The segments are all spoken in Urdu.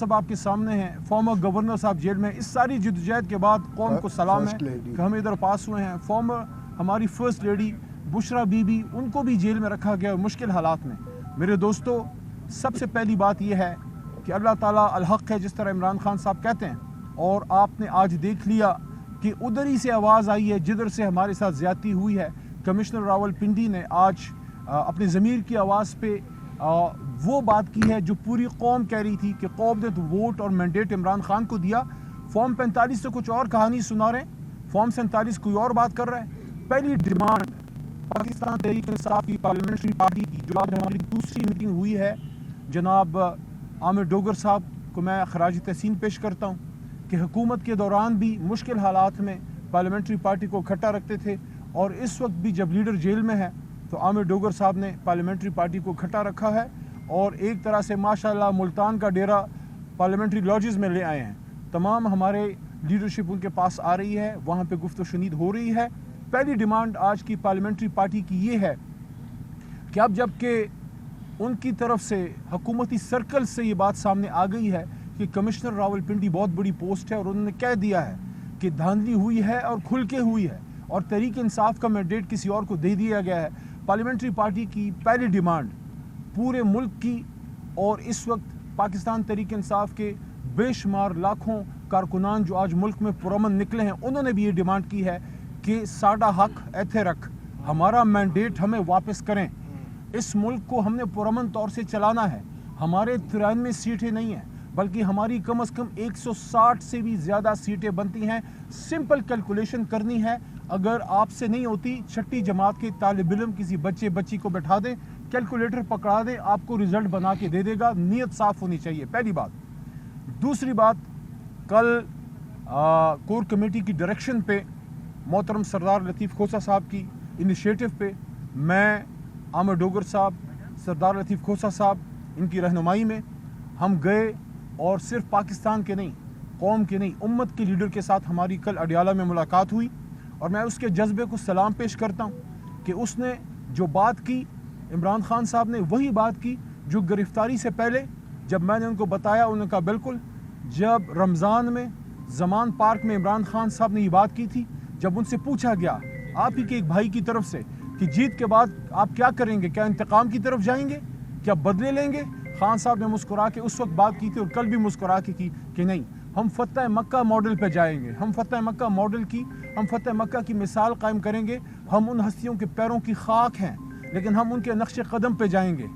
منصب آپ کے سامنے ہیں، فارمر گورنر صاحب جیل میں. اس ساری جدوجہد کے بعد قوم کو سلام ہے کہ ہم ادھر پاس ہوئے ہیں. فارمر ہماری first lady Bushra be be, ان کو بھی جیل میں رکھا گیا مشکل حالات میں. میرے دوستو، سب سے پہلی بات یہ ہے کہ اللہ تعالیٰ الحق ہے، جس طرح عمران خان صاحب کہتے ہیں. اور آپ نے آج دیکھ لیا کہ ادھر ہی سے آواز آئی ہے جدھر سے ہمارے ساتھ زیادتی ہوئی ہے. کمشنر راول پنڈی نے آج اپنے ضمیر کی آواز پہ وہ بات کی ہے جو پوری قوم کہہ رہی تھی کہ قوم نے تو ووٹ اور مینڈیٹ عمران خان کو دیا. فارم 45 سے کچھ اور کہانی سنا رہے ہیں، فارم 47 کوئی اور بات کر رہا ہے. پہلی ڈیمانڈ پاکستان تحریک انصاف کی پارلیمنٹری پارٹی کی، جو آج ہماری دوسری میٹنگ ہوئی ہے، جناب عامر ڈوگر صاحب کو میں خراج تحسین پیش کرتا ہوں کہ حکومت کے دوران بھی مشکل حالات میں پارلیمنٹری پارٹی کو اکٹھا رکھتے تھے، اور اس وقت بھی جب لیڈر جیل میں ہے تو عامر ڈوگر صاحب نے پارلیمنٹری پارٹی کو اکٹھا رکھا ہے. اور ایک طرح سے ماشاءاللہ ملتان کا ڈیرا پارلیمنٹری لاجز میں لے آئے ہیں. تمام ہمارے لیڈرشپ ان کے پاس آ رہی ہے، وہاں پہ گفت و شنید ہو رہی ہے. پہلی ڈیمانڈ آج کی پارلیمنٹری پارٹی کی یہ ہے کہ اب جب کہ ان کی طرف سے حکومتی سرکل سے یہ بات سامنے آ گئی ہے کہ کمشنر راول پنڈی بہت بڑی پوسٹ ہے، اور انہوں نے کہہ دیا ہے کہ دھاندلی ہوئی ہے اور کھل کے ہوئی ہے، اور تحریک انصاف کا مینڈیٹ کسی اور کو دے دیا گیا ہے. پارلیمنٹری پارٹی کی پہلی ڈیمانڈ پورے ملک کی، اور اس وقت پاکستان تحریک انصاف کے بے شمار لاکھوں کارکنان جو آج ملک میں پرامن نکلے ہیں، انہوں نے بھی یہ ڈیمانڈ کی ہے کہ ساڈا حق ایتھے رکھ، ہمارا مینڈیٹ ہمیں واپس کریں. اس ملک کو ہم نے پرامن طور سے چلانا ہے. ہمارے 93 سیٹیں نہیں ہیں، بلکہ ہماری کم از کم 160 سے بھی زیادہ سیٹیں بنتی ہیں. سمپل کیلکولیشن کرنی ہے، اگر آپ سے نہیں ہوتی، چھٹی جماعت کے طالب علم کسی بچی کو بٹھا دیں، کیلکولیٹر پکڑا دیں، آپ کو رزلٹ بنا کے دے دے گا. نیت صاف ہونی چاہیے، پہلی بات. دوسری بات، کل کور کمیٹی کی ڈائریکشن پہ محترم سردار لطیف کھوسہ صاحب کی انیشیٹو پہ میں، عامر ڈوگر صاحب، سردار لطیف کھوسہ صاحب، ان کی رہنمائی میں ہم گئے، اور صرف پاکستان کے نہیں، قوم کے نہیں، امت کے لیڈر کے ساتھ ہماری کل اڈیالہ میں ملاقات ہوئی. اور میں اس کے جذبے کو سلام پیش کرتا ہوں کہ اس نے جو بات کی، عمران خان صاحب نے وہی بات کی جو گرفتاری سے پہلے جب میں نے ان کو بتایا، انہوں نے کہا بالکل. جب رمضان میں زمان پارک میں عمران خان صاحب نے یہ بات کی تھی، جب ان سے پوچھا گیا آپ ہی کے ایک بھائی کی طرف سے کہ جیت کے بعد آپ کیا کریں گے، کیا انتقام کی طرف جائیں گے، کیا بدلے لیں گے، خان صاحب نے مسکرا کے اس وقت بات کی تھی، اور کل بھی مسکرا کے کی کہ نہیں، ہم فتح مکہ ماڈل پہ جائیں گے. ہم فتح مکہ ماڈل کی، ہم فتح مکہ کی مثال قائم کریں گے. ہم ان ہستیوں کے پیروں کی خاک ہیں، لیکن ہم ان کے نقش قدم پہ جائیں گے.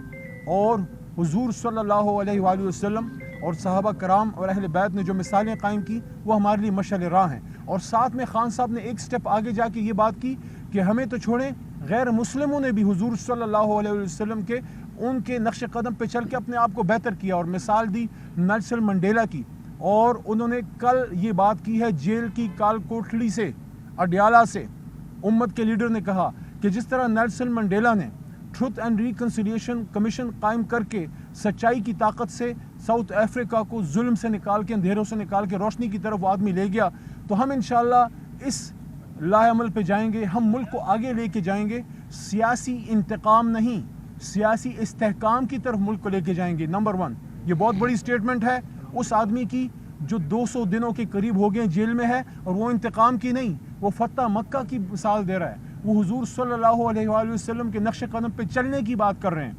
اور حضور صلی اللہ علیہ وآلہ وسلم اور صحابہ کرام اور اہل بیت نے جو مثالیں قائم کی، وہ ہمارے لیے مشعل راہ ہیں. اور ساتھ میں خان صاحب نے ایک سٹیپ آگے جا کے یہ بات کی کہ ہمیں تو چھوڑیں، غیر مسلموں نے بھی حضور صلی اللہ علیہ وسلم کے ان کے نقش قدم پہ چل کے اپنے آپ کو بہتر کیا، اور مثال دی نیلسن منڈیلا کی. اور انہوں نے کل یہ بات کی ہے جیل کی کال کوٹڑی سے، اڈیالہ سے. امت کے لیڈر نے کہا کہ جس طرح نیلسن منڈیلا نے ٹروتھ اینڈ ریکنسیلیشن کمیشن قائم کر کے سچائی کی طاقت سے ساؤتھ افریقہ کو ظلم سے نکال کے، اندھیروں سے نکال کے روشنی کی طرف وہ آدمی لے گیا، تو ہم انشاءاللہ اس لاہ عمل پہ جائیں گے. ہم ملک کو آگے لے کے جائیں گے، سیاسی انتقام نہیں، سیاسی استحکام کی طرف ملک کو لے کے جائیں گے. نمبر 1، یہ بہت بڑی سٹیٹمنٹ ہے اس آدمی کی جو 200 دنوں کے قریب ہو گئے جیل میں ہے، اور وہ انتقام کی نہیں، وہ فتح مکہ کی مثال دے رہا ہے. وہ حضور صلی اللہ علیہ وآلہ وسلم کے نقش قدم پہ چلنے کی بات کر رہے ہیں.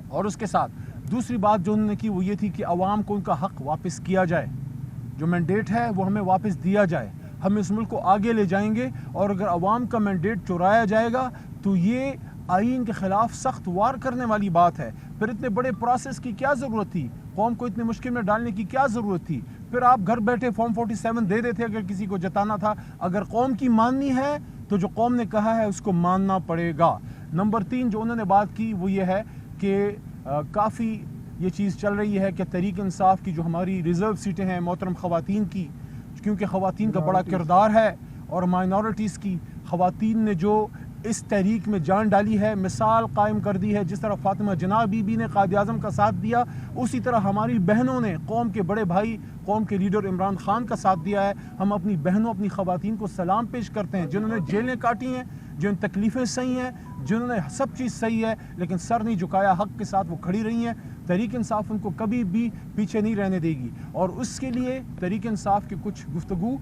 اور اس کے ساتھ دوسری بات جو انہوں نے کی وہ یہ تھی کہ عوام کو ان کا حق واپس کیا جائے، جو مینڈیٹ ہے وہ ہمیں واپس دیا جائے. ہم اس ملک کو آگے لے جائیں گے، اور اگر عوام کا مینڈیٹ چرایا جائے گا تو یہ آئین کے خلاف سخت وار کرنے والی بات ہے. پھر اتنے بڑے پروسیس کی کیا ضرورت تھی، قوم کو اتنے مشکل میں ڈالنے کی کیا ضرورت تھی. پھر آپ گھر بیٹھے فارم 47 دے دیتے اگر کسی کو جتانا تھا. اگر قوم کی ماننی ہے تو جو قوم نے کہا ہے اس کو ماننا پڑے گا. نمبر 3 جو انہوں نے بات کی وہ یہ ہے کہ کافی یہ چیز چل رہی ہے کہ تحریک انصاف کی جو ہماری ریزرو سیٹیں ہیں محترم خواتین کی، کیونکہ خواتین کا بڑا کردار ہے، اور مائنورٹیز کی خواتین نے جو اس تحریک میں جان ڈالی ہے، مثال قائم کر دی ہے. جس طرح فاطمہ جناح بی بی نے قائد اعظم کا ساتھ دیا، اسی طرح ہماری بہنوں نے قوم کے بڑے بھائی، قوم کے لیڈر عمران خان کا ساتھ دیا ہے. ہم اپنی بہنوں، اپنی خواتین کو سلام پیش کرتے ہیں، جنہوں نے جیلیں کاٹی ہیں، جن تکلیفیں صحیح ہیں، جنہوں نے سب چیز صحیح ہے، لیکن سر نہیں جھکایا، حق کے ساتھ وہ کھڑی رہی ہیں. تحریک انصاف ان کو کبھی بھی پیچھے نہیں رہنے دے گی، اور اس کے لیے تحریک انصاف کی کچھ گفتگو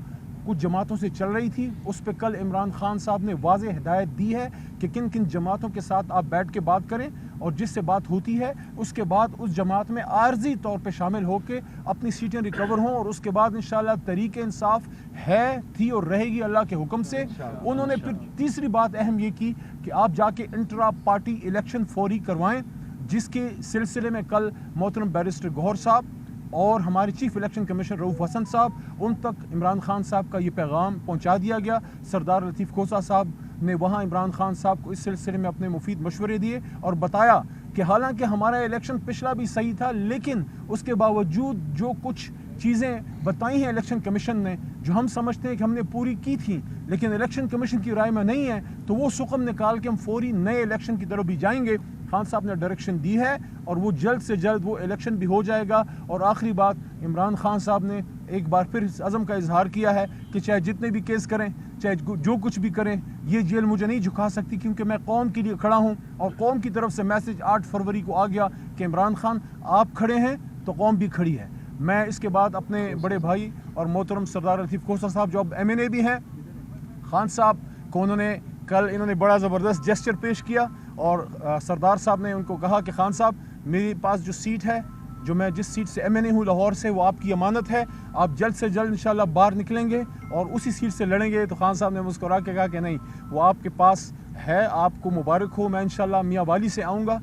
کچھ جماعتوں سے چل رہی تھی، اس پہ کل عمران خان صاحب نے واضح ہدایت دی ہے کہ کن کن جماعتوں کے ساتھ آپ بیٹھ کے بات کریں، اور جس سے بات ہوتی ہے اس کے بعد اس جماعت میں عارضی طور پہ شامل ہو کے اپنی سیٹیں ریکور ہوں، اور اس کے بعد انشاءاللہ تحریک انصاف ہے، تھی اور رہے گی اللہ کے حکم سے۔ انہوں نے پھر تیسری بات اہم یہ کی کہ آپ جا کے انٹرا پارٹی الیکشن فوری کروائیں، جس کے سلسلے میں کل محترم بیرسٹر گوہر صاحب اور ہمارے چیف الیکشن کمیشنر رؤوف حسن صاحب ان تک عمران خان صاحب کا یہ پیغام پہنچا دیا گیا۔ سردار لطیف کھوسہ صاحب نے وہاں عمران خان صاحب کو اس سلسلے میں اپنے مفید مشورے دیے اور بتایا کہ حالانکہ ہمارا الیکشن پچھلا بھی صحیح تھا، لیکن اس کے باوجود جو کچھ چیزیں بتائی ہیں الیکشن کمیشن نے جو ہم سمجھتے ہیں کہ ہم نے پوری کی تھیں لیکن الیکشن کمیشن کی رائے میں نہیں ہے، تو وہ سقم نکال کے ہم فوری نئے الیکشن کی طرف بھی جائیں گے۔ خان صاحب نے ڈائریکشن دی ہے اور وہ جلد سے جلد وہ الیکشن بھی ہو جائے گا۔ اور آخری بات، عمران خان صاحب نے ایک بار پھر اس عزم کا اظہار کیا ہے کہ چاہے جتنے بھی کیس کریں، چاہے جو کچھ بھی کریں، یہ جیل مجھے نہیں جھکا سکتی، کیونکہ میں قوم کے لیے کھڑا ہوں، اور قوم کی طرف سے میسج 8 فروری کو آ گیا کہ عمران خان آپ کھڑے ہیں تو قوم بھی کھڑی ہے۔ میں اس کے بعد اپنے بڑے بھائی اور محترم سردار لطیف کھوسہ صاحب جو اب MNA بھی ہیں، خان صاحب کو انہوں نے بڑا زبردست جیسچر پیش کیا، اور سردار صاحب نے ان کو کہا کہ خان صاحب میرے پاس جو سیٹ ہے، جو میں جس سیٹ سے MNA ہوں لاہور سے، وہ آپ کی امانت ہے، آپ جلد سے جلد انشاءاللہ باہر نکلیں گے اور اسی سیٹ سے لڑیں گے۔ تو خان صاحب نے مسکرا کے کہا کہ نہیں، وہ آپ کے پاس ہے، آپ کو مبارک ہو، میں انشاءاللہ میاں والی سے آؤں گا۔